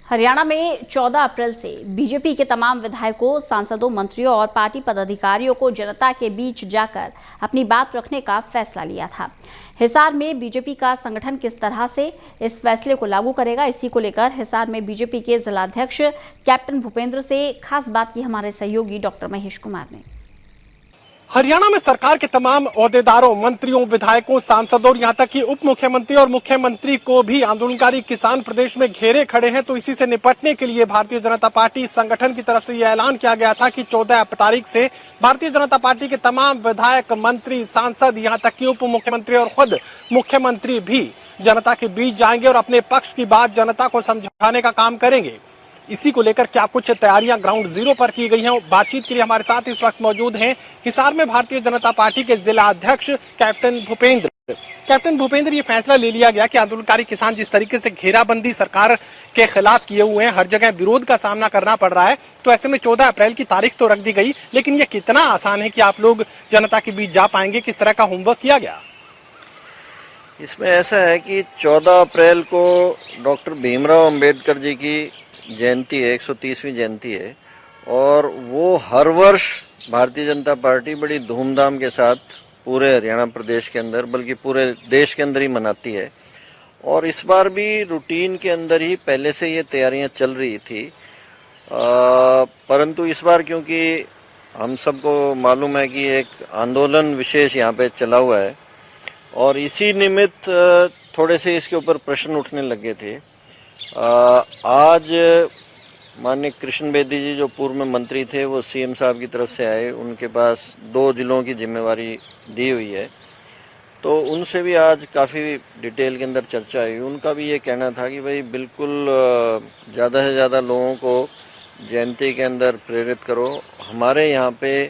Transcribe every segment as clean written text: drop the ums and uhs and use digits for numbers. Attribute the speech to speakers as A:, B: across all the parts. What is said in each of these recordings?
A: हरियाणा में 14 अप्रैल से बीजेपी के तमाम विधायकों, सांसदों, मंत्रियों और पार्टी पदाधिकारियों को जनता के बीच जाकर अपनी बात रखने का फैसला लिया था। हिसार में बीजेपी का संगठन किस तरह से इस फैसले को लागू करेगा, इसी को लेकर हिसार में बीजेपी के जिलाध्यक्ष कैप्टन भूपेंद्र से खास बात की हमारे सहयोगी डॉक्टर महेश कुमार ने।
B: हरियाणा में सरकार के तमाम ओहदेदारों, मंत्रियों, विधायकों, सांसदों और यहाँ तक कि उप मुख्यमंत्री और मुख्यमंत्री को भी आंदोलनकारी किसान प्रदेश में घेरे खड़े हैं। तो इसी से निपटने के लिए भारतीय जनता पार्टी संगठन की तरफ से यह ऐलान किया गया था कि 14 तारीख से भारतीय जनता पार्टी के तमाम विधायक, मंत्री, सांसद, यहाँ तक कि उप मुख्यमंत्री और खुद मुख्यमंत्री भी जनता के बीच जाएंगे और अपने पक्ष की बात जनता को समझाने का काम करेंगे। इसी को लेकर क्या कुछ तैयारियां ग्राउंड जीरो पर की गई हैं, बातचीत के लिए हमारे साथ इस वक्त मौजूद हैं हिसार में भारतीय जनता पार्टी के जिला अध्यक्ष कैप्टन भूपेंद्र, ये फैसला ले लिया गया कि आंदोलनकारी किसान जिस तरीके से घेराबंदी सरकार के खिलाफ किए हुए हैं, हर जगह विरोध का सामना करना पड़ रहा है, तो ऐसे में 14 अप्रैल की तारीख तो रख दी गई, लेकिन ये कितना आसान है कि आप लोग जनता के बीच जा पाएंगे? किस तरह का होमवर्क किया गया?
C: इसमें ऐसा है कि 14 अप्रैल को डॉक्टर भीमराव अंबेडकर जी की जयंती है, 130वीं जयंती है, और वो हर वर्ष भारतीय जनता पार्टी बड़ी धूमधाम के साथ पूरे हरियाणा प्रदेश के अंदर, बल्कि पूरे देश के अंदर ही मनाती है। और इस बार भी रूटीन के अंदर ही पहले से ये तैयारियां चल रही थी, परंतु इस बार क्योंकि हम सबको मालूम है कि एक आंदोलन विशेष यहाँ पे चला हुआ है और इसी निमित्त थोड़े से इसके ऊपर प्रश्न उठने लगे थे। आज माननीय कृष्ण बेदी जी जो पूर्व में मंत्री थे, वो सीएम साहब की तरफ से आए, उनके पास 2 जिलों की जिम्मेवारी दी हुई है, तो उनसे भी आज काफ़ी डिटेल के अंदर चर्चा हुई। उनका भी ये कहना था कि भाई बिल्कुल ज़्यादा से ज़्यादा लोगों को जयंती के अंदर प्रेरित करो। हमारे यहाँ पे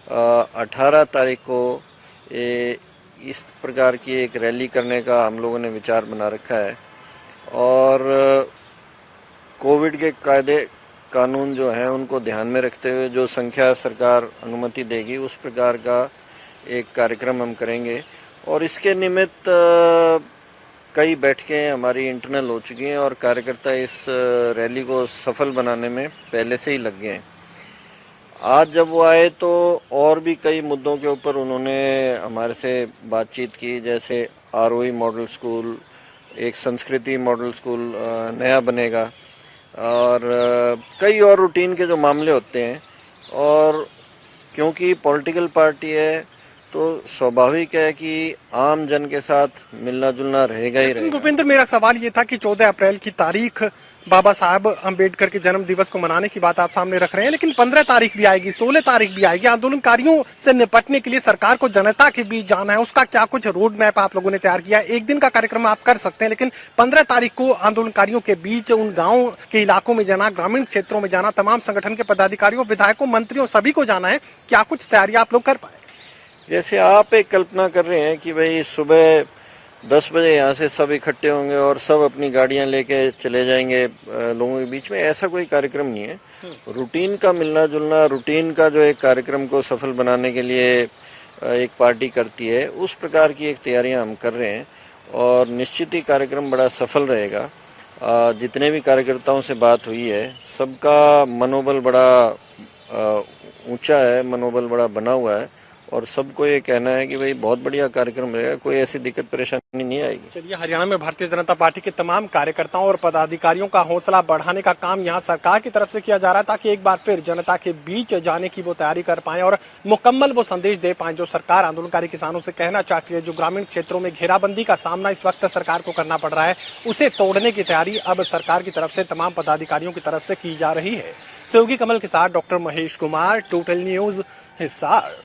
C: 18 तारीख को इस प्रकार की एक रैली करने का हम लोगों ने विचार बना रखा है और कोविड के कायदे कानून जो हैं उनको ध्यान में रखते हुए जो संख्या सरकार अनुमति देगी उस प्रकार का एक कार्यक्रम हम करेंगे। और इसके निमित्त कई बैठकें हमारी इंटरनल हो चुकी हैं और कार्यकर्ता इस रैली को सफल बनाने में पहले से ही लग गए हैं। आज जब वो आए तो और भी कई मुद्दों के ऊपर उन्होंने हमारे से बातचीत की, जैसे आरओई मॉडल स्कूल, एक संस्कृति मॉडल स्कूल नया बनेगा और कई और रूटीन के जो मामले होते हैं। और क्योंकि पॉलिटिकल पार्टी है तो स्वाभाविक है कि आम जन के साथ मिलना जुलना रहेगा ही रहेगा।
B: भूपेंद्र, मेरा सवाल ये था कि 14 अप्रैल की तारीख बाबा साहब अंबेडकर के जन्म दिवस को मनाने की बात आप सामने रख रहे हैं, लेकिन 15 तारीख भी आएगी, 16 तारीख भी आएगी। आंदोलनकारियों से निपटने के लिए सरकार को जनता के बीच जाना है, उसका क्या कुछ रोड मैप आप लोगों ने तैयार किया है? एक दिन का कार्यक्रम आप कर सकते हैं, लेकिन 15 तारीख को आंदोलनकारियों के बीच उन गाँव के इलाकों में जाना, ग्रामीण क्षेत्रों में जाना, तमाम संगठन के पदाधिकारियों, विधायकों, मंत्रियों सभी को जाना है। क्या कुछ तैयारी आप लोग कर पाए?
C: जैसे आप एक कल्पना कर रहे हैं कि भाई सुबह 10 बजे यहाँ से सब इकट्ठे होंगे और सब अपनी गाड़ियाँ लेके चले जाएंगे लोगों के बीच में, ऐसा कोई कार्यक्रम नहीं है। रूटीन का मिलना जुलना, रूटीन का जो एक कार्यक्रम को सफल बनाने के लिए एक पार्टी करती है, उस प्रकार की एक तैयारियाँ हम कर रहे हैं और निश्चित ही कार्यक्रम बड़ा सफल रहेगा। जितने भी कार्यकर्ताओं से बात हुई है सबका मनोबल बड़ा ऊंचा है, मनोबल बड़ा बना हुआ है और सबको ये कहना है कि भाई बहुत बढ़िया कार्यक्रम रहेगा, कोई ऐसी दिक्कत परेशानी नहीं आएगी।
B: चलिए, हरियाणा में भारतीय जनता पार्टी के तमाम कार्यकर्ताओं और पदाधिकारियों का हौसला बढ़ाने का काम यहाँ सरकार की तरफ से किया जा रहा है, ताकि एक बार फिर जनता के बीच जाने की वो तैयारी कर पाए और मुकम्मल वो संदेश दे पाए जो सरकार आंदोलनकारी किसानों से कहना चाहती है। जो ग्रामीण क्षेत्रों में घेराबंदी का सामना इस वक्त सरकार को करना पड़ रहा है, उसे तोड़ने की तैयारी अब सरकार की तरफ से तमाम पदाधिकारियों की तरफ से की जा रही है। सहयोगी कमल के साथ doctor Mahesh Kumar, total news, Hisar.